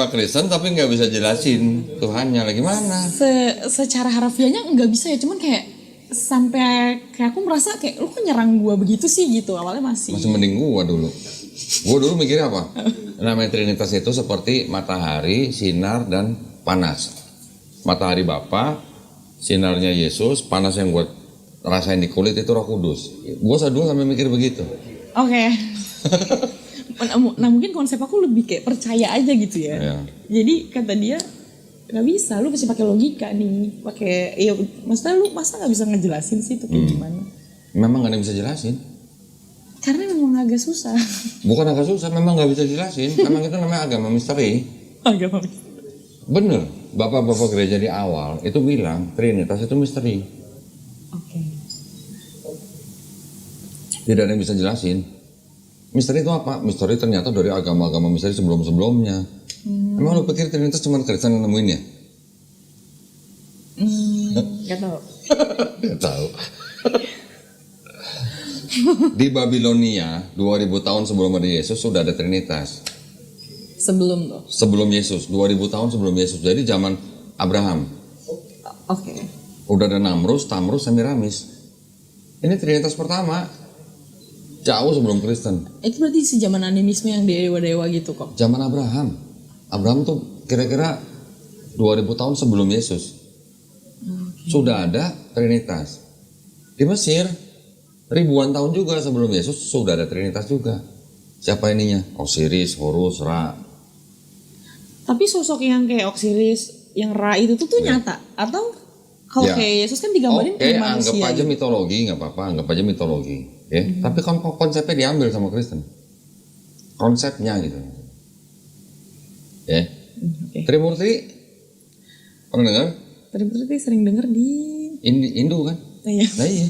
Kristen tapi nggak bisa jelasin Tuhannya lagi mana. Secara harafiahnya nggak bisa ya, cuman kayak sampai kayak aku merasa kayak lu kok nyerang gua begitu sih gitu. Awalnya masih Mending gua dulu. Gua dulu mikirnya apa? Namanya Trinitas itu seperti matahari, sinar dan panas. Matahari Bapa, sinarnya Yesus, panas yang gua rasain di kulit itu Roh Kudus. Gua dulu sampai mikir begitu. oke. Nah mungkin konsep aku lebih kayak percaya aja gitu ya. Ya. Jadi kata dia nggak bisa, lu mesti pakai logika nih, pakai ya maksudnya lu masa nggak bisa ngejelasin sih itu kayak gimana? Memang nggak ada yang bisa jelasin. Karena memang agak susah. Bukan agak susah, memang nggak bisa jelasin. Memang itu namanya agama misteri. Agak Bener, bapak-bapak gereja di awal itu bilang Trinitas itu misteri. Oke. Tidak ada yang bisa jelasin. Misteri itu apa? Misteri ternyata dari agama-agama misteri sebelum-sebelumnya. Emang lu pikir Trinitas cuma Kristen yang nemuin ya? Gak tau. Gak tahu. Di Babilonia 2000 tahun sebelum ada Yesus sudah ada Trinitas. Sebelum tuh. Sebelum Yesus, 2000 tahun sebelum Yesus. Jadi zaman Abraham. Oke. Udah ada Namrus, Tamrus, Semiramis. Ini Trinitas pertama. Jauh sebelum Kristen. Itu berarti sejaman animisme yang dewa-dewa gitu kok. Zaman Abraham. Abraham tuh kira-kira 2000 tahun sebelum Yesus. Sudah ada Trinitas. Di Mesir ribuan tahun juga sebelum Yesus sudah ada Trinitas juga. Siapa ininya? Osiris, Horus, Ra. Tapi sosok yang kayak Osiris, yang Ra itu tuh nyata atau kalau kayak Yesus kan digambarin kayak manusia. Anggap aja gitu. mitologi, nggak apa-apa, anggap aja mitologi. Ya, tapi kan konsepnya diambil sama Kristen. Konsepnya gitu. Ya. Oke. Trimurti pernah dengar? Berarti sering denger di Hindu kan? Iya. Nah iya.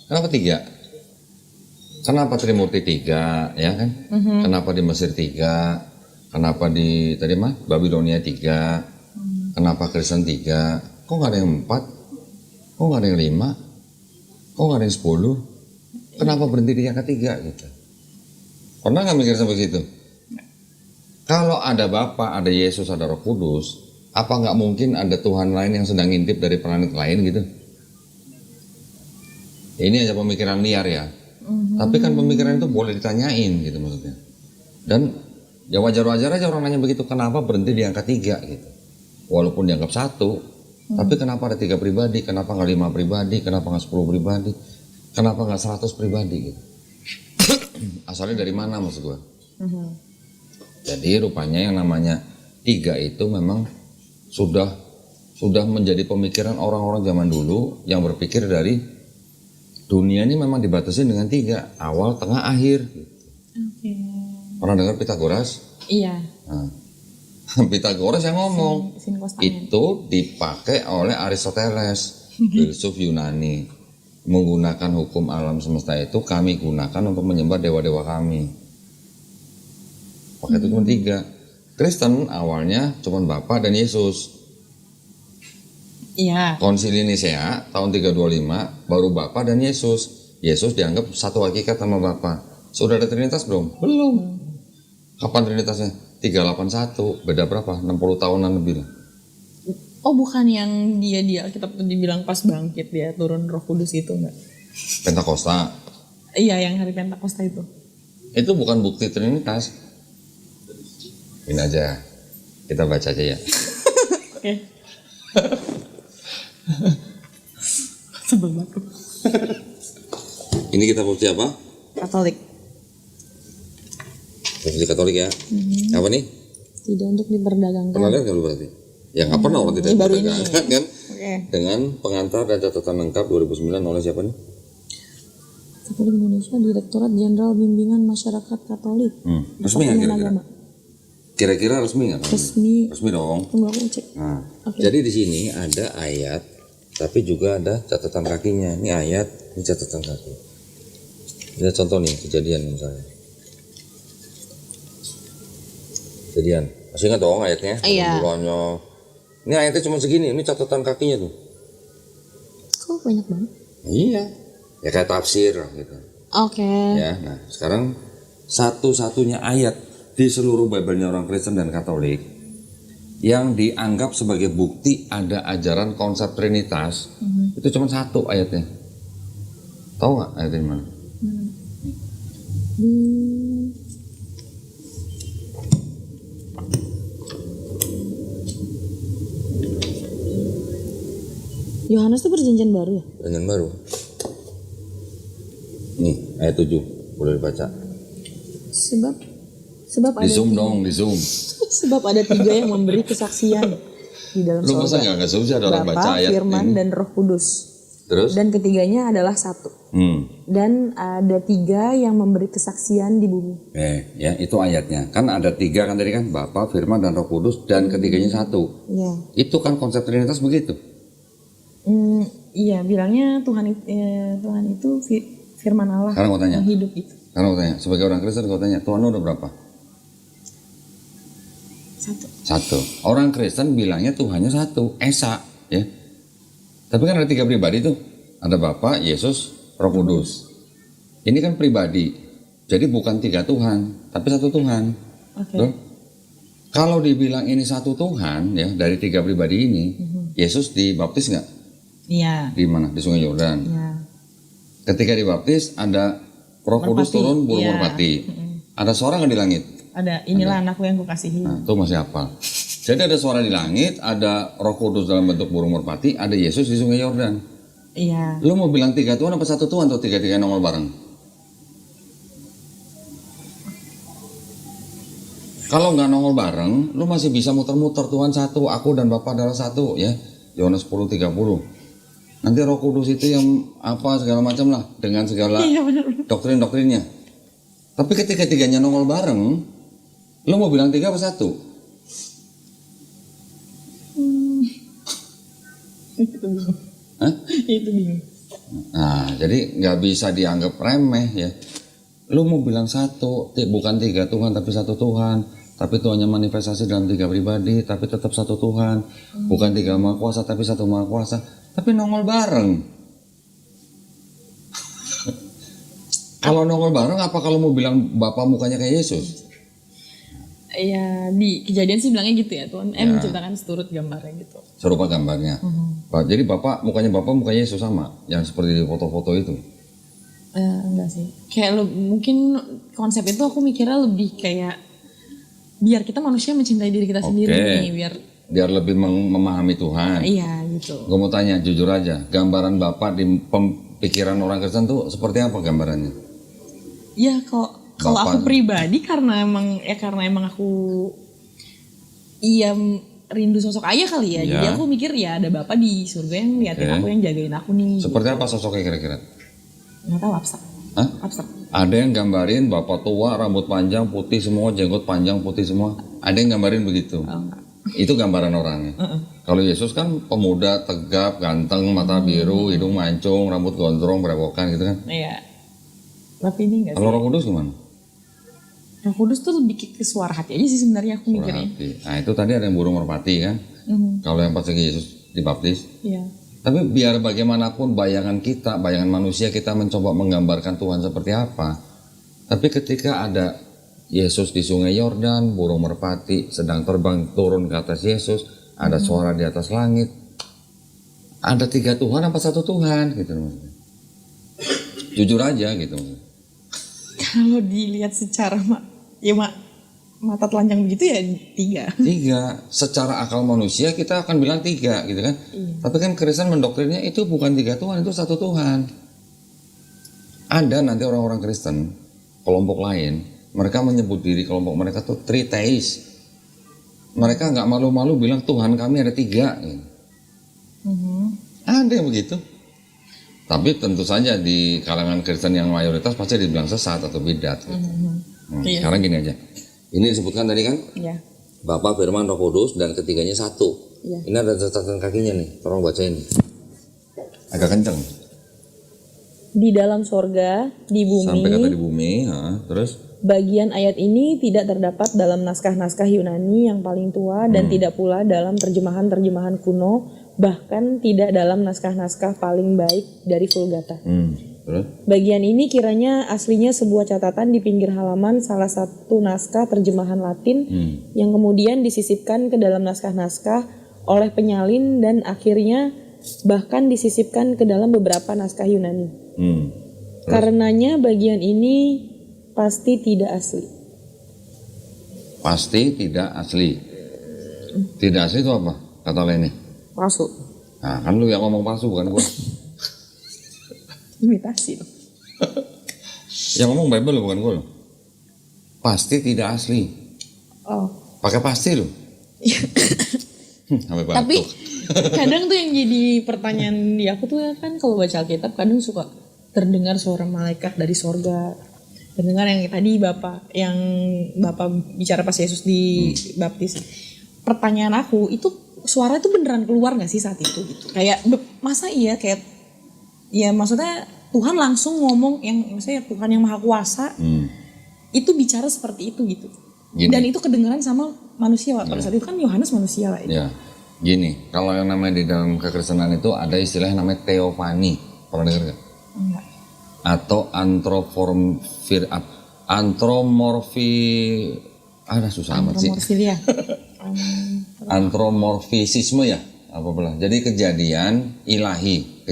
Kenapa 3? Kenapa Trimurti 3, ya kan? Kenapa di Mesir 3? Kenapa di tadi mah Babilonia 3? Kenapa Kristen 3? Kok nggak ada yang 4? Kok nggak ada yang 5? Kok nggak ada yang 10? Kenapa berhenti di yang ketiga gitu? Pernah nggak mikir sampai situ? Kalau ada Bapa, ada Yesus, ada Roh Kudus, apa nggak mungkin ada Tuhan lain yang sedang ngintip dari planet lain gitu? Ini aja pemikiran liar ya. Tapi kan pemikiran itu boleh ditanyain gitu maksudnya. Dan ya wajar-wajar aja orang nanya begitu, kenapa berhenti di angka 3 gitu. Walaupun dianggap 1, tapi kenapa ada 3 pribadi, kenapa nggak 5 pribadi, kenapa nggak 10 pribadi, kenapa nggak 100 pribadi gitu. Asalnya dari mana maksud gua? Jadi rupanya yang namanya 3 itu memang sudah menjadi pemikiran orang-orang zaman dulu yang berpikir dari dunia ini memang dibatasi dengan 3, awal, tengah, akhir. Oke. Pernah dengar Pitagoras? Iya. Nah, Pitagoras yang ngomong Sin cos tangan. itu dipakai oleh Aristoteles, filsuf Yunani, menggunakan hukum alam semesta itu kami gunakan untuk menyembah dewa-dewa kami. Pakai itu cuma 3. Kristen awalnya cuma Bapa dan Yesus. Iya. Konsili Nisea tahun 325 baru Bapa dan Yesus. Yesus dianggap satu hakikat sama Bapa. Sudah ada Trinitas belum? Belum. Kapan Trinitasnya? 381. Beda berapa? 60 tahunan lebih lah. Oh bukan yang dia kita dibilang pas bangkit dia turun Roh Kudus itu enggak? Pentakosta. Iya yang hari Pentakosta itu. Itu bukan bukti Trinitas. Ini aja. Kita baca aja ya. Oke. Sebel banget. Ini kita bukti apa? Katolik. Bukti Katolik ya. Apa nih? Tidak untuk diperdagangkan. Pernah lihat nggak lu berarti? Ya nggak pernah orang tidak Ini baru ini. diperdagangkan kan? Oke. Dengan pengantar dan catatan lengkap 2009 oleh siapa nih? Katolik Indonesia, Direktorat Jenderal Bimbingan Masyarakat Katolik. Resmi nggak Departemen kira-kira? Agama. Kira-kira resmi nggak? Resmi. Resmi dong. Tunggu aku cek. Nah, Oke. jadi di sini ada ayat, tapi juga ada catatan kakinya. Ini ayat, ini catatan kaki. Lihat contoh nih kejadian misalnya. Kejadian. Masih ingat dong ayatnya? Iya. Bulannya. Ini ayatnya cuma segini. Ini catatan kakinya tuh. Kok banyak banget? Iya. Ya kayak tafsir gitu. Oke. Ya. Nah, sekarang satu-satunya ayat di seluruh Bible-nya orang Kristen dan Katolik yang dianggap sebagai bukti ada ajaran konsep Trinitas itu cuma satu ayatnya. Tahu nggak ayatnya di mana? Yohanes itu perjanjian baru ya? Perjanjian baru. Nih ayat 7 boleh dibaca. Sebab Di ada zoom dong, di zoom. sebab ada 3 yang memberi kesaksian di dalam Lu masa surga. nggak zoom sih ada orang baca Bapa, ayat Firman, ini? dan Roh Kudus. Terus? Dan ketiganya adalah satu. Dan ada 3 yang memberi kesaksian di bumi. Ya itu ayatnya. Kan ada 3 kan tadi kan, Bapa, Firman, dan Roh Kudus, dan ketiganya satu. Ya. Itu kan konsep Trinitas begitu. Iya, bilangnya Tuhan itu firman Allah Sekarang mau tanya. yang hidup itu. Sekarang mau tanya, sebagai orang Kristen kau tanya, Tuhan lu udah berapa? Satu. Orang Kristen bilangnya Tuhannya satu, Esa, ya. Tapi kan ada 3 pribadi tuh, ada Bapa, Yesus, Roh Kudus. Ini kan pribadi, jadi bukan 3 Tuhan, tapi satu Tuhan. Oke. Loh? Kalau dibilang ini satu Tuhan, ya dari 3 pribadi ini, Yesus dibaptis nggak? Iya. Di mana? Di Sungai Yordan. Iya. Ketika dibaptis ada Roh Kudus Merpati. turun burung Iya. merpati. Ada suara nggak di langit? Ada inilah anakku yang kukasihi. Nah, itu masih hafal. Jadi ada suara di langit, ada Roh Kudus dalam bentuk burung merpati, ada Yesus di Sungai Yordan. Iya. Lu mau bilang 3 Tuhan apa satu Tuhan atau 3-3 nongol bareng? Kalau nggak nongol bareng, lu masih bisa muter-muter Tuhan satu, aku dan Bapa adalah satu, ya. Yohanes 10:30. Nanti Roh Kudus itu yang apa segala macam lah dengan segala Iya benar. doktrin-doktrinnya. Tapi ketika 3-nya nongol bareng, lu mau bilang 3 apa 1? Itu bingung. Hah? Itu bingung. Nah, jadi nggak bisa dianggap remeh ya. Lu mau bilang satu, bukan 3 Tuhan tapi satu Tuhan. Tapi Tuhannya manifestasi dalam 3 pribadi, tapi tetap satu Tuhan. Bukan 3 Maha Kuasa tapi satu Maha Kuasa. Tapi nongol bareng. Kalau nongol bareng, apa kalau mau bilang Bapa mukanya kayak Yesus? Ya di Kejadian sih bilangnya gitu ya, Tuhan menciptakan seturut gambarnya gitu. Serupa gambarnya. Jadi mukanya Bapak mukanya Yesus sama, yang seperti di foto-foto itu. Enggak sih. Kayak mungkin konsep itu aku mikirnya lebih kayak biar kita manusia mencintai diri kita sendiri nih, biar lebih memahami Tuhan. Iya gitu. Gue mau tanya jujur aja, gambaran Bapak di pikiran orang Kristen tuh seperti apa gambarannya? Ya kalau aku pribadi karena emang aku rindu sosok ayah kali ya. Ya. Jadi aku mikir ya ada Bapak di surga yang liatin aku, yang jagain aku nih. Seperti apa sosoknya kira-kira? Nggak tahu, abstrak. Hah? Abstrak. Ada yang gambarin Bapak tua, rambut panjang, putih semua, jenggot panjang, putih semua. Ada yang gambarin begitu. Enggak. Itu gambaran orangnya. Kalau Yesus kan pemuda, tegap, ganteng, mata biru, hidung mancung, rambut gondrong, berewokan gitu kan. Iya. Tapi ini enggak sih. Kalau Roh Kudus gimana? Roh Kudus tuh lebih ke suara hati aja sih sebenarnya aku mikirnya. Hati. Nah itu tadi ada yang burung merpati kan. Kalau yang pas lagi Yesus dibaptis. Iya. Tapi biar bagaimanapun bayangan kita, bayangan manusia kita mencoba menggambarkan Tuhan seperti apa. Tapi ketika ada Yesus di Sungai Yordan, burung merpati sedang terbang turun ke atas Yesus, ada suara di atas langit. Ada 3 Tuhan apa satu Tuhan gitu. Jujur aja gitu. Kalau dilihat secara mata telanjang begitu ya 3. 3. Secara akal manusia kita akan bilang 3 gitu kan. Tapi kan Kristen mendoktrinnya itu bukan 3 Tuhan, itu satu Tuhan. Ada nanti orang-orang Kristen, kelompok lain, mereka menyebut diri kelompok mereka tuh Triteis. Mereka nggak malu-malu bilang Tuhan kami ada 3. Gitu. Ada yang begitu. Tapi tentu saja di kalangan Kristen yang mayoritas pasti dibilang sesat atau bidat. Gitu. Sekarang gini aja. Ini disebutkan tadi kan? Iya. Bapa, Firman, Roh Kudus, dan ketiganya satu. Iya. Ini ada catatan kakinya nih, tolong bacain. Agak kenceng. Di dalam sorga, di bumi. Sampai kata di bumi, terus? Bagian ayat ini tidak terdapat dalam naskah-naskah Yunani yang paling tua dan tidak pula dalam terjemahan-terjemahan kuno, bahkan tidak dalam naskah-naskah paling baik dari Vulgata. Terus? Bagian ini kiranya aslinya sebuah catatan di pinggir halaman salah satu naskah terjemahan Latin yang kemudian disisipkan ke dalam naskah-naskah oleh penyalin dan akhirnya bahkan disisipkan ke dalam beberapa naskah Yunani. Karenanya bagian ini pasti tidak asli. Pasti tidak asli. Tidak asli itu apa? Kata Leni. Palsu. Nah, kan lu yang ngomong palsu bukan gua. Imitasi loh. Yang ngomong Bible bukan gua loh. Pasti tidak asli. Oh. Pakai pasti lu. Sampai batuk. Tapi kadang tuh yang jadi pertanyaan di aku tuh kan kalau baca Alkitab kadang suka terdengar suara malaikat dari sorga. Terdengar yang tadi Bapak bicara pas Yesus dibaptis. Pertanyaan aku itu suara itu beneran keluar nggak sih saat itu gitu? Kayak masa iya kayak ya maksudnya Tuhan langsung ngomong yang maksudnya Tuhan yang Maha Kuasa itu bicara seperti itu gitu. Gini. Dan itu kedengaran sama manusia pada saat itu kan Yohanes manusia lah itu. Ya, gini, kalau yang namanya di dalam kekristenan itu ada istilah yang namanya teofani, pernah dengar nggak? Enggak. Atau ada susah amat sih. Antromorfilia. Antromorfisisme ya, apa belah. Jadi kejadian ilahi,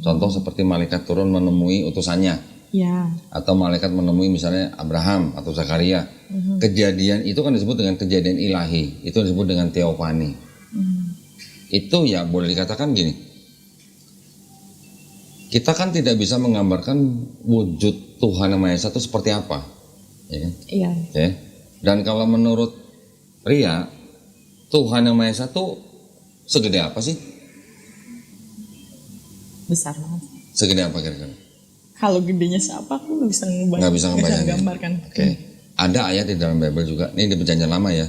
contoh seperti malaikat turun menemui utusannya. Ya. Atau malaikat menemui misalnya Abraham atau Zakaria. Kejadian itu kan disebut dengan kejadian ilahi, itu disebut dengan teofani. Itu ya boleh dikatakan gini, kita kan tidak bisa menggambarkan wujud Tuhan Yang Maha Esa itu seperti apa, ya kan? Iya. Ya. Dan kalau menurut Ria, Tuhan Yang Maha Esa itu segede apa sih? Besar banget. Segede apa kira-kira? Kalau gedenya siapa aku nggak bisa Nggak bisa ngebayangin. gambarkan. Oke. Ada ayat di dalam Bible juga, ini di Perjanjian Lama ya,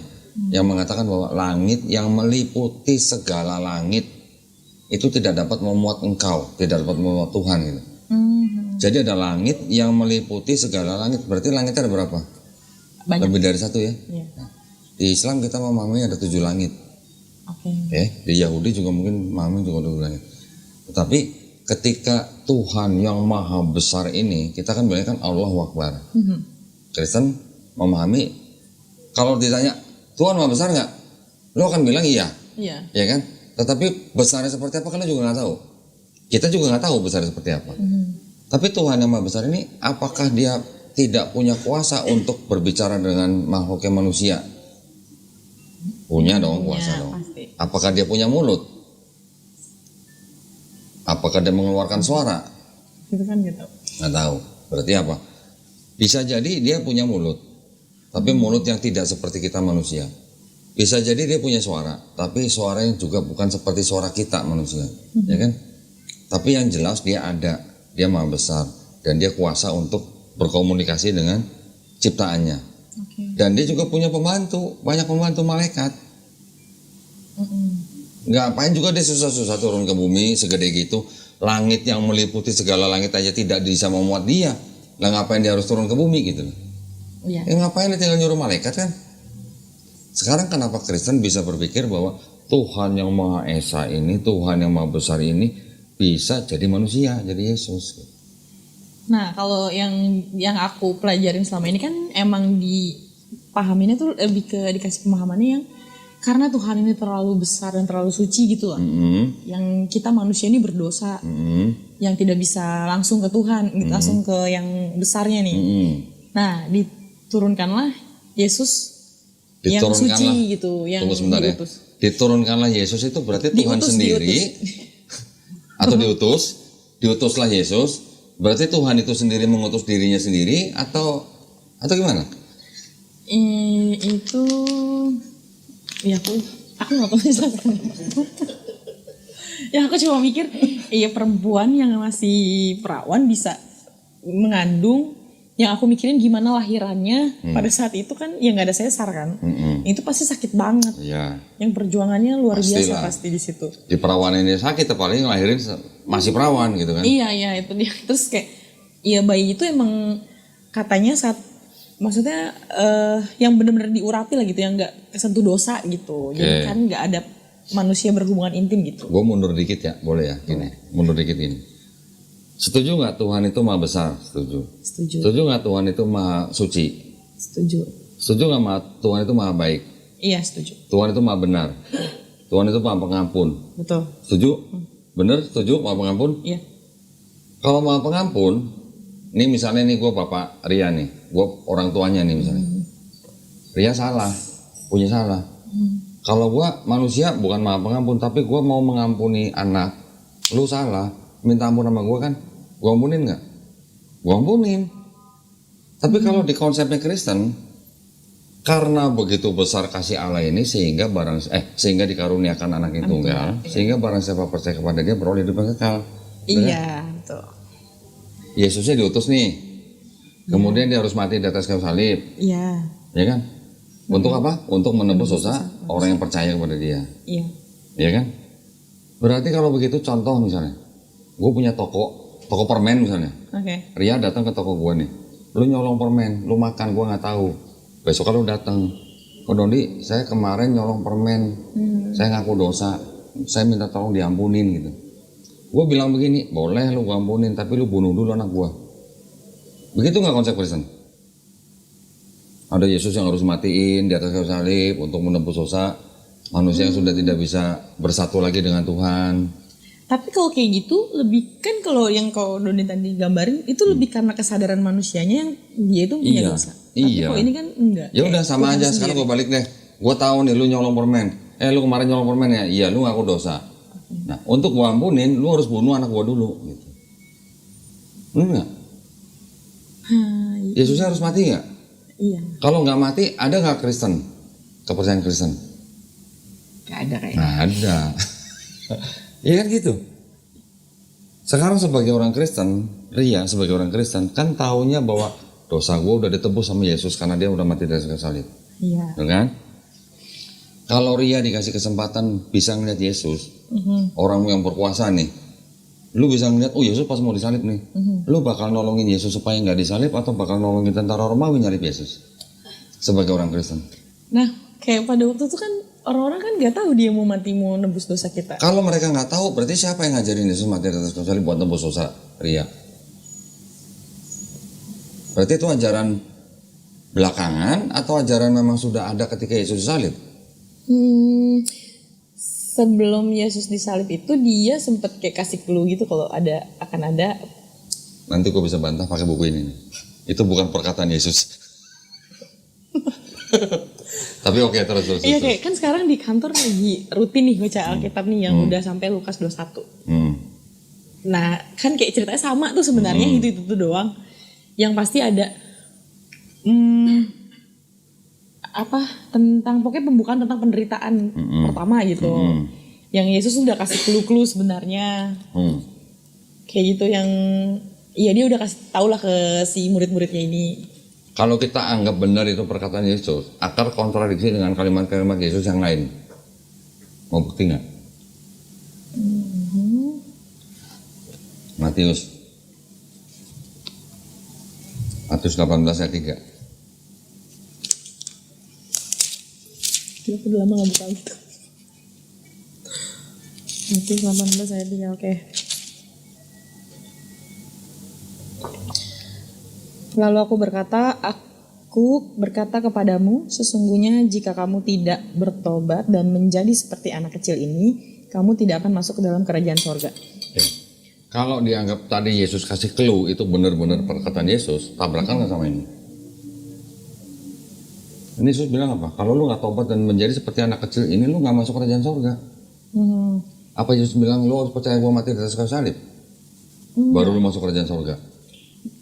yang mengatakan bahwa langit yang meliputi segala langit itu tidak dapat memuat engkau, tidak dapat memuat Tuhan gitu. Jadi ada langit yang meliputi segala langit, berarti langitnya ada berapa? Banyak. Lebih dari satu ya. Iya. Nah, di Islam kita memahami ada 7 langit. Oke. Di Yahudi juga mungkin memahami juga 7 langit. Tetapi ketika Tuhan yang maha besar ini, kita kan bilangnya kan Allahu Akbar. Kristen memahami, kalau ditanya Tuhan maha besar nggak, lo akan bilang iya, Iya. ya kan? Tetapi besarnya seperti apa kan lo juga nggak tahu. Kita juga nggak tahu besarnya seperti apa. Tapi Tuhan yang maha besar ini, apakah dia tidak punya kuasa untuk berbicara dengan makhluknya manusia? Punya dong kuasa dong. Pasti. Apakah dia punya mulut? Apakah dia mengeluarkan suara? Itu kan nggak tahu. Nggak tahu. Berarti apa? Bisa jadi dia punya mulut, tapi mulut yang tidak seperti kita manusia. Bisa jadi dia punya suara, tapi suaranya juga bukan seperti suara kita manusia, ya kan? Tapi yang jelas dia ada, dia maha besar, dan dia kuasa untuk berkomunikasi dengan ciptaannya. Dan dia juga punya pembantu, banyak pembantu malaikat. Ngapain juga dia susah-susah turun ke bumi segede gitu, langit yang meliputi segala langit aja tidak bisa memuat dia. Lah ngapain dia harus turun ke bumi gitu? Iya. Ngapain dia tinggal nyuruh malaikat kan? Sekarang kenapa Kristen bisa berpikir bahwa Tuhan yang Maha Esa ini, Tuhan yang Maha Besar ini bisa jadi manusia, jadi Yesus. Nah, kalau yang aku pelajarin selama ini kan emang dipahaminnya tuh lebih ke dikasih pemahamannya yang karena Tuhan ini terlalu besar dan terlalu suci gitu loh. Yang kita manusia ini berdosa. Yang tidak bisa langsung ke Tuhan, langsung ke yang besarnya nih. Nah, diturunkanlah Yesus yang suci gitu, yang tunggu sebentar ya. Diturunkanlah Yesus itu berarti Tuhan sendiri atau diutuslah Yesus, berarti Tuhan itu sendiri mengutus dirinya sendiri atau gimana? Itu ya aku nggak tahu misalkan. Ya aku cuma mikir, iya perempuan yang masih perawan bisa mengandung. Yang aku mikirin gimana lahirannya pada saat itu kan ya nggak ada sesar kan. Itu pasti sakit banget. Iya. Yang perjuangannya luar Pastilah. biasa pasti di situ. Di perawan ini sakit, apalagi ngelahirin masih perawan gitu kan. Iya itu dia. Terus kayak ya bayi itu emang katanya saat maksudnya yang benar-benar diurapi lah gitu, yang nggak kesentuh dosa gitu. Jadi kan nggak ada manusia berhubungan intim gitu. Gue mundur dikit ya, boleh ya? Gini, mundur dikit gini. Setuju nggak Tuhan itu maha besar? Setuju. Setuju. Setuju nggak Tuhan itu maha suci? Setuju. Setuju nggak Tuhan itu maha baik? Iya, setuju. Tuhan itu maha benar. Tuhan itu maha pengampun. Betul. Setuju? Bener? Setuju maha pengampun? Iya. Kalau maha pengampun, nih misalnya nih gue Bapak Ria nih, gue orang tuanya nih misalnya. Ria salah, punya salah. Kalau gue manusia bukan maha pengampun, tapi gue mau mengampuni anak, lu salah, minta ampun sama gue kan, gue ampunin nggak? Gue ampunin. Tapi kalau di konsepnya Kristen, karena begitu besar kasih Allah ini sehingga sehingga dikaruniakan anak yang tunggal, sehingga barang siapa percaya kepada dia beroleh hidup yang kekal. Iya, betul. Yesusnya diutus nih, kemudian dia harus mati di atas kayu salib, Iya. ya kan? Untuk apa? Untuk menebus dosa orang yang percaya kepada dia, Iya. ya kan? Berarti kalau begitu contoh misalnya, gue punya toko permen misalnya, Oke. Ria datang ke toko gue nih, lu nyolong permen, lu makan, gue nggak tahu. Besok kalau datang, oh Dondi, saya kemarin nyolong permen, saya ngaku dosa, saya minta tolong diampunin gitu. Gue bilang begini, boleh lu gue ampunin, tapi lu bunuh dulu anak gue. Begitu nggak konsep Kristen? Ada Yesus yang harus matiin di atas kayu salib untuk menebus dosa manusia yang sudah tidak bisa bersatu lagi dengan Tuhan. Tapi kalau kayak gitu lebih kan kalau yang kau Doni tadi gambarin itu lebih karena kesadaran manusianya yang dia itu punya Iya, dosa. Tapi iya. kalau ini kan enggak. Ya udah sama Tuhan aja. sendiri. Sekarang gue balik deh. Gue tahu nih lu nyolong permen. Lu kemarin nyolong permen ya? Iya, lu ngaku dosa. Nah, untuk gue ampunin, lu harus bunuh anak gue dulu. Gitu. Enggak. Yesusnya harus mati nggak? Iya. Kalau nggak mati, ada nggak Kristen? Kepercayaan Kristen? Gak ada kayaknya. Nggak ada. Iya kan gitu. Sekarang sebagai orang Kristen, Ria sebagai orang Kristen kan taunya bahwa dosa gue udah ditebus sama Yesus karena dia udah mati di atas kayu salib. Iya. Betul kan? Kalau Ria dikasih kesempatan bisa ngeliat Yesus, orang yang berkuasa nih, lu bisa ngeliat, oh Yesus pas mau disalib nih, lu bakal nolongin Yesus supaya nggak disalib atau bakal nolongin tentara Romawi nyalib Yesus sebagai orang Kristen? Nah, kayak pada waktu itu kan orang-orang kan nggak tahu dia mau mati mau nebus dosa kita. Kalau mereka nggak tahu, berarti siapa yang ngajarin Yesus mati di atas kayu salib buat nebus dosa Ria? Berarti itu ajaran belakangan atau ajaran memang sudah ada ketika Yesus disalib? Sebelum Yesus disalib itu dia sempet kayak kasih clue gitu kalau akan ada. Nanti gue bisa bantah pakai buku ini. Itu bukan perkataan Yesus. Tapi oke, terus. Iya kayak kan sekarang di kantor lagi rutin nih baca Alkitab nih yang udah sampai Lukas 21. Nah kan kayak ceritanya sama tuh sebenarnya itu doang. Yang pasti ada tentang pokoknya pembukaan tentang penderitaan pertama gitu. Yang Yesus udah kasih clue-clue sebenarnya. Kayak gitu yang ya dia udah kasih tau lah ke si murid-muridnya ini. Kalau kita anggap benar itu perkataan Yesus, akar kontradiksi dengan kalimat-kalimat Yesus yang lain. Mau bukti nggak? Matius 18 ayat 3. Gila, aku udah lama gak buka gitu. Matius 18 ayat 3, oke. Lalu aku berkata kepadamu, sesungguhnya jika kamu tidak bertobat dan menjadi seperti anak kecil ini, kamu tidak akan masuk ke dalam kerajaan sorga. Kalau dianggap tadi Yesus kasih clue itu benar-benar perkataan Yesus, tabrakan nggak sama ini? Ini Yesus bilang apa? Kalau lu nggak tobat dan menjadi seperti anak kecil ini, lu nggak masuk kerajaan sorga. Apa Yesus bilang lu harus percaya gua mati di atas kayu salib? Baru lu masuk kerajaan sorga.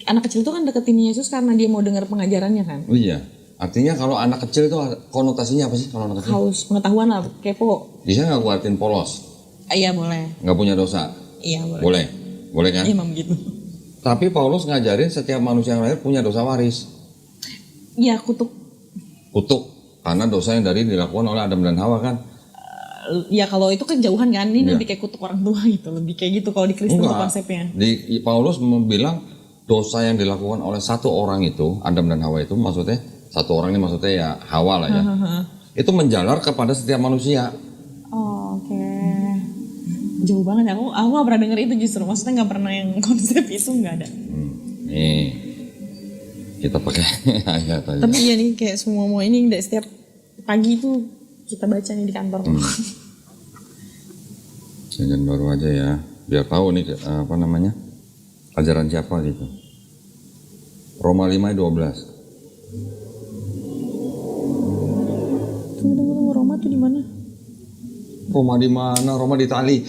Anak kecil itu kan deketin Yesus karena dia mau dengar pengajarannya kan. Oh iya. Artinya kalau anak kecil itu konotasinya apa sih kalau anak kecil? Haus pengetahuan lah, kepo. Bisa nggak gua artiin polos? Iya boleh. Nggak punya dosa? Iya boleh. Boleh. Boleh kan? Emang gitu. Tapi Paulus ngajarin setiap manusia yang lahir punya dosa waris. Iya kutuk. Karena dosa yang dilakukan oleh Adam dan Hawa kan. Ya kalau itu kan jauhan kan, ini lebih kayak kutuk orang tua gitu, lebih kayak gitu kalau di Kristen tuh konsepnya. Di Paulus bilang dosa yang dilakukan oleh satu orang itu, Adam dan Hawa itu maksudnya, satu orang ini maksudnya ya Hawa lah ya. Itu menjalar kepada setiap manusia. Oh, oke. Jauh banget ya, aku gak pernah denger itu justru. Maksudnya gak pernah yang konsep itu gak ada. Nih, kita pakai ayat aja. Tapi iya nih kayak semua ini setiap pagi itu kita baca nih di kantor. Jangan baru aja ya, biar tahu nih apa namanya ajaran siapa gitu. Roma 5 ayat 12. Tunggu, Roma tuh di mana? Roma di mana? Roma di Itali.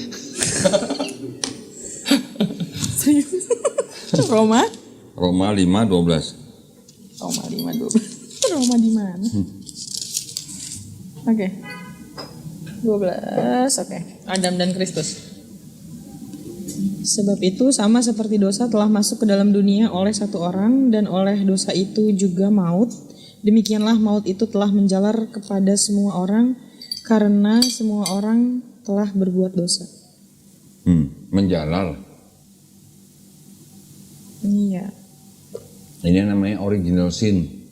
Serius? Roma? Roma 5 12. Roma 5:12. Roma di mana? Oke. 12, oke. Adam dan Kristus. Sebab itu sama seperti dosa telah masuk ke dalam dunia oleh satu orang dan oleh dosa itu juga maut. Demikianlah maut itu telah menjalar kepada semua orang karena semua orang telah berbuat dosa. Menjalar. Iya. Ini namanya original sin.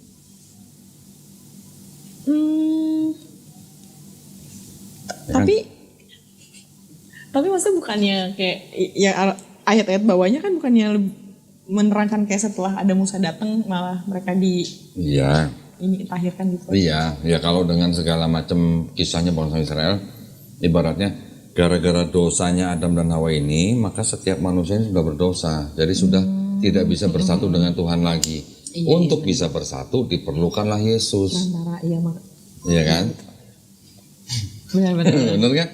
Ya Tapi maksudnya bukannya kayak ya ayat-ayat bawahnya kan bukannya menerangkan kayak setelah ada Musa datang malah mereka Iya. ini tahirkan gitu. Iya, ya kalau dengan segala macam kisahnya bangsa Israel, ibaratnya gara-gara dosanya Adam dan Hawa ini, maka setiap manusia ini sudah berdosa. Jadi sudah tidak bisa bersatu dengan Tuhan lagi. Untuk bisa bersatu diperlukanlah Yesus. Antara Iya kan? Benar-benar. Benar kan?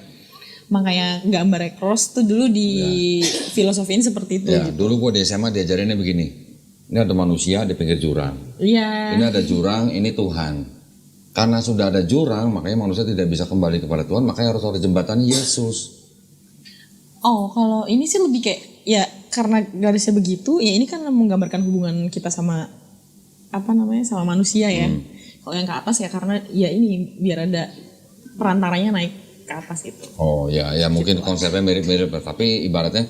Makanya gambar cross tuh dulu di filosofiin seperti itu. Ya, dulu gua di SMA diajarinnya begini. Ini ada manusia di pinggir jurang. Iya. Ini ada jurang, ini Tuhan. Karena sudah ada jurang, makanya manusia tidak bisa kembali kepada Tuhan, makanya harus ada jembatan Yesus. Oh, kalau ini sih lebih kayak ya karena garisnya begitu, ya ini kan menggambarkan hubungan kita sama sama manusia ya. Kalau yang ke atas ya karena ya ini biar ada perantaranya naik ke atas itu. Oh ya, ya mungkin konsepnya mirip-mirip, tapi ibaratnya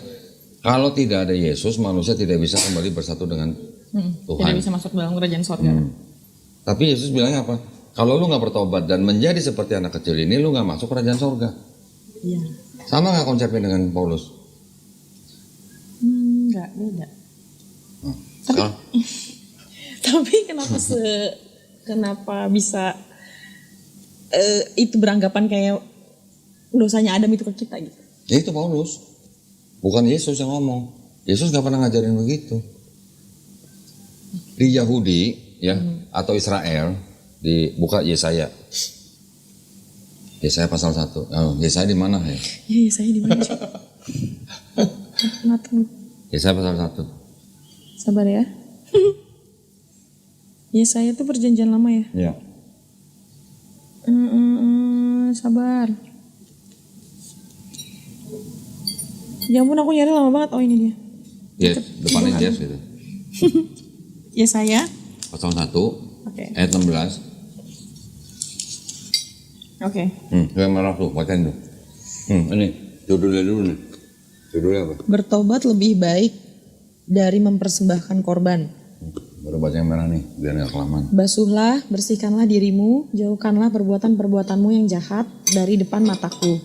kalau tidak ada Yesus, manusia tidak bisa kembali bersatu dengan Tuhan. Tidak bisa masuk dalam kerajaan surga. Tapi Yesus bilangnya apa? Kalau lu nggak bertobat dan menjadi seperti anak kecil ini, lu nggak masuk kerajaan surga. Iya. Sama nggak konsepnya dengan Paulus? Nggak beda. Tapi kenapa bisa itu beranggapan kayak dosanya Adam itu ke kita gitu? Ya itu Paulus, bukan Yesus yang ngomong. Yesus nggak pernah ngajarin begitu. Di Yahudi ya atau Israel dibuka Yesaya. Yesaya pasal 1. Oh, Yesaya di mana ya? Ya Yesaya di mana? Yesaya pasal 1. Sabar ya. Yesaya itu perjanjian lama ya? Ya. Sabar. Ya ampun aku nyari lama banget. Oh ini dia. Ya, depannya Yes gitu. Yesaya Pasal 1 Oke. ayat 16. Oke. Yang merah tuh, bacain tuh. Ini judulnya dulu nih. Judulnya apa? Bertobat lebih baik dari mempersembahkan korban. Baru baca yang merah nih, biar nggak kelamaan. Basuhlah, bersihkanlah dirimu, jauhkanlah perbuatan-perbuatanmu yang jahat dari depan mataku.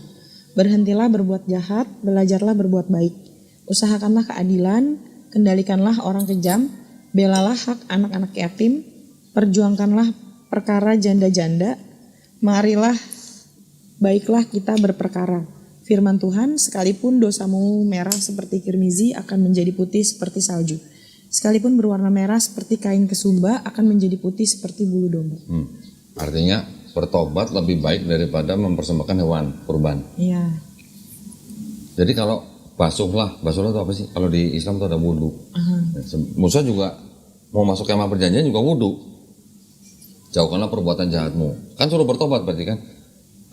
Berhentilah berbuat jahat, belajarlah berbuat baik. Usahakanlah keadilan, kendalikanlah orang kejam, belalah hak anak-anak yatim, perjuangkanlah perkara janda-janda, marilah baiklah kita berperkara. Firman Tuhan, sekalipun dosamu merah seperti kirmizi akan menjadi putih seperti salju. Sekalipun berwarna merah seperti kain kesumba akan menjadi putih seperti bulu domba. Artinya bertobat lebih baik daripada mempersembahkan hewan kurban. Iya. Jadi kalau basuhlah itu apa sih? Kalau di Islam itu ada wudhu. Musa juga mau masuk kemah perjanjian juga wudhu. Jauhkanlah perbuatan jahatmu. Kan suruh bertobat berarti kan?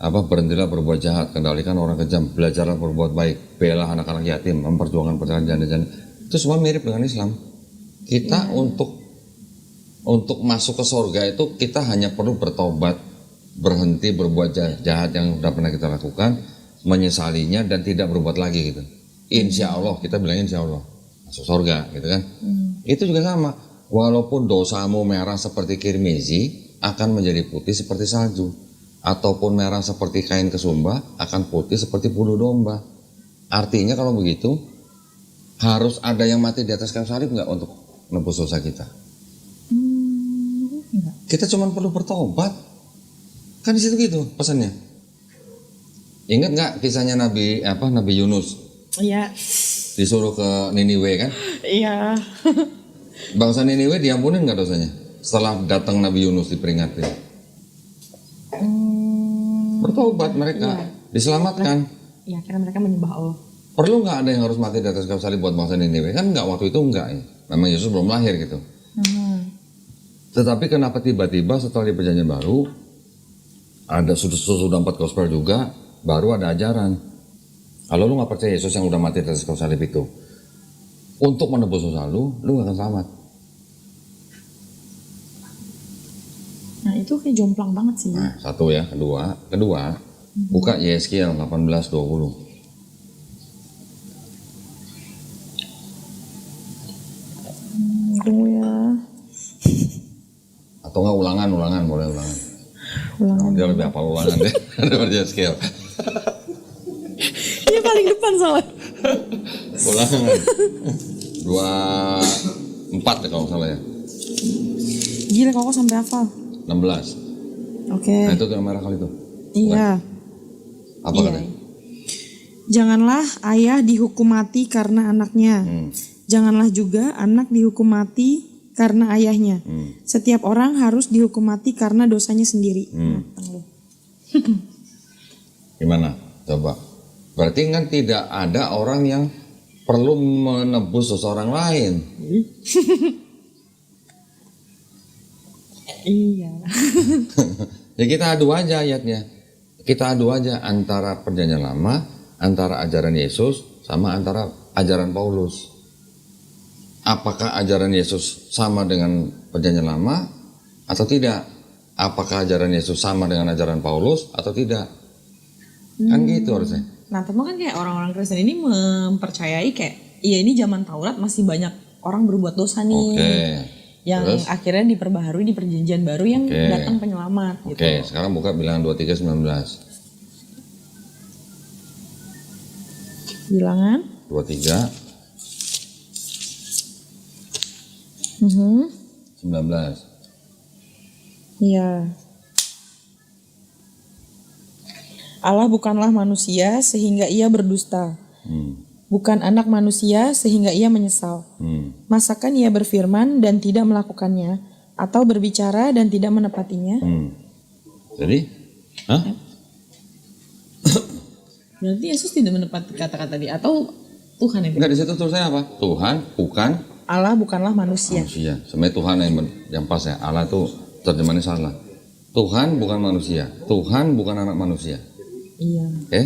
Berhentilah berbuat jahat, kendalikan orang kejam, belajarlah berbuat baik, bela anak-anak yatim, memperjuangkan perkara janda-janda. Itu semua mirip dengan Islam. Kita untuk masuk ke surga itu kita hanya perlu bertobat, berhenti berbuat jahat yang sudah pernah kita lakukan, menyesalinya dan tidak berbuat lagi gitu. Insya Allah, kita bilang insya Allah masuk surga gitu kan. Itu juga sama, walaupun dosamu merah seperti kirmizi akan menjadi putih seperti salju, ataupun merah seperti kain kesumba akan putih seperti bulu domba. Artinya kalau begitu harus ada yang mati di atas kayu salib nggak untuk nebus dosa kita? Enggak. Kita cuma perlu bertobat. Kan di situ gitu pesannya. Ingat nggak kisahnya Nabi Yunus Iya. disuruh ke Niniwe kan? Iya. Bangsa Niniwe diampunin nggak dosanya setelah datang Nabi Yunus diperingatin? Bertobat mereka, diselamatkan. Iya, karena mereka menyembah Allah. Perlu nggak ada yang harus mati di atas kayu salib buat bangsa Niniwe? Kan nggak, waktu itu nggak ya. Memang Yesus belum lahir gitu. Tetapi kenapa tiba-tiba setelah di perjanjian baru ada sudah 4 gospel juga, baru ada ajaran. Kalau lu nggak percaya Yesus yang udah mati di atas kayu salib itu untuk menebus dosa lu nggak akan selamat. Nah itu kayak jomplang banget sih. Nah, satu ya. Kedua, buka Yeskiel 18:20. Tunggu ya. Atau nggak ulangan, boleh ulangan. Ulangan. Dia lebih hafal ulangan deh daripada Yeskiel. Ini paling depan soalnya. Ulangan 24 ya kalau nggak salah ya. Gila kok sampai hafal. 16. Oke. Nah itu tuh yang merah kali itu. Iya. Apa Iya. katanya? Janganlah ayah dihukum mati karena anaknya. Janganlah juga anak dihukum mati karena ayahnya. Setiap orang harus dihukum mati karena dosanya sendiri. Gimana? Coba. Berarti kan tidak ada orang yang perlu menebus dosa orang lain. Iya. Ya kita adu aja ayatnya. Kita adu aja antara perjanjian lama, antara ajaran Yesus sama antara ajaran Paulus. Apakah ajaran Yesus sama dengan perjanjian lama atau tidak? Apakah ajaran Yesus sama dengan ajaran Paulus atau tidak? Kan gitu harusnya. Nah teman kan kayak orang-orang Kristen ini mempercayai kayak, iya ini zaman Taurat masih banyak orang berbuat dosa nih. Oke. Yang Terus? akhirnya diperbaharui di perjanjian baru yang datang penyelamat gitu. Oke, sekarang buka bilangan 23:19. Bilangan. 23 19. Iya. Allah bukanlah manusia sehingga ia berdusta. Bukan anak manusia sehingga ia menyesal. Masakan ia berfirman dan tidak melakukannya, atau berbicara dan tidak menepatinya? Jadi, hah? Berarti Yesus tidak menepati kata-kata dia atau Tuhan yang Enggak, di situ tulisannya apa? Tuhan bukan Allah bukanlah manusia. manusia. Sebenarnya Tuhan yang pas ya. Allah tuh terjemahannya salah. Tuhan bukan manusia. Tuhan bukan anak manusia. Iya. Oke?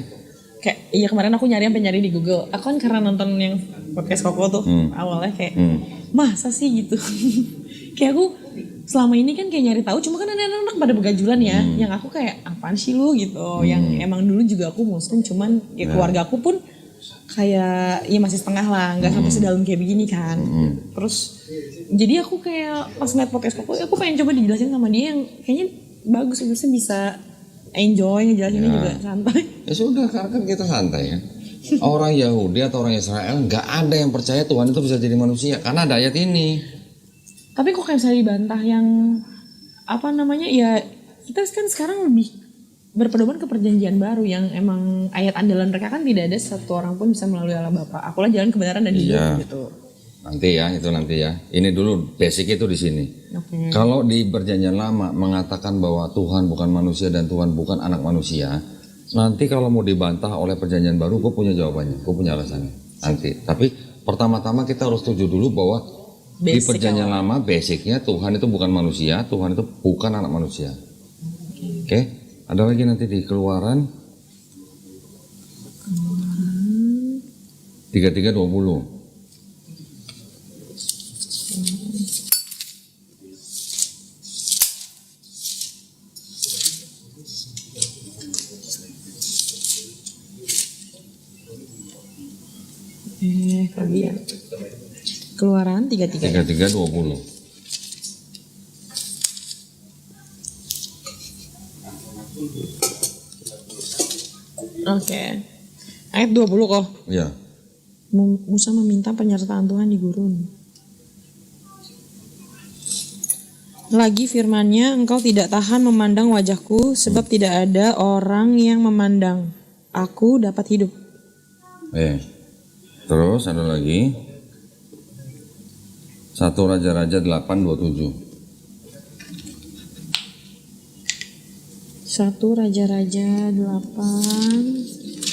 Kayak iya kemarin aku nyari di Google. Aku kan karena nonton yang podcast Koko tuh awalnya kayak masa sih gitu. Kayak aku selama ini kan kayak nyari tahu, cuma kan anak-anak pada begajulan ya. Yang aku kayak apaan sih lu gitu. Yang emang dulu juga aku muslim, cuman ya keluarga aku pun kayak ya masih setengah lah, nggak sampai sedalam kayak begini kan. Terus jadi aku kayak pas ngeliat podcast Koko, aku pengen coba dijelasin sama dia yang kayaknya bagus, harusnya bisa enjoy ngejelasinnya juga santai. Ya sudah, karena kan kita santai kan. Orang Yahudi atau orang Israel nggak ada yang percaya Tuhan itu bisa jadi manusia karena ada ayat ini. Tapi kok kayak misalnya dibantah yang apa namanya ya, kita kan sekarang lebih berpedoman ke perjanjian baru yang emang ayat andalan mereka kan tidak ada satu orang pun bisa melalui Allah Bapa. Akulah jalan kebenaran dan hidup gitu. Nanti ya, itu nanti ya. Ini dulu basic itu di sini. Oke. Kalau di perjanjian lama mengatakan bahwa Tuhan bukan manusia dan Tuhan bukan anak manusia, nanti kalau mau dibantah oleh perjanjian baru, gue punya jawabannya, gue punya alasannya. Nanti. Tapi pertama-tama kita harus setuju dulu bahwa di perjanjian lama basicnya Tuhan itu bukan manusia, Tuhan itu bukan anak manusia. Oke? Ada lagi nanti di Keluaran 33:20. Kalian. Keluaran 33. 33:20. Oke. Ayat 20 kok. Ya. Musa meminta penyertaan Tuhan di gurun. Lagi firman-Nya, engkau tidak tahan memandang wajahku, sebab tidak ada orang yang memandang. Aku dapat hidup. Terus ada lagi. 1 Raja-Raja 8:27. 1 Raja-Raja 8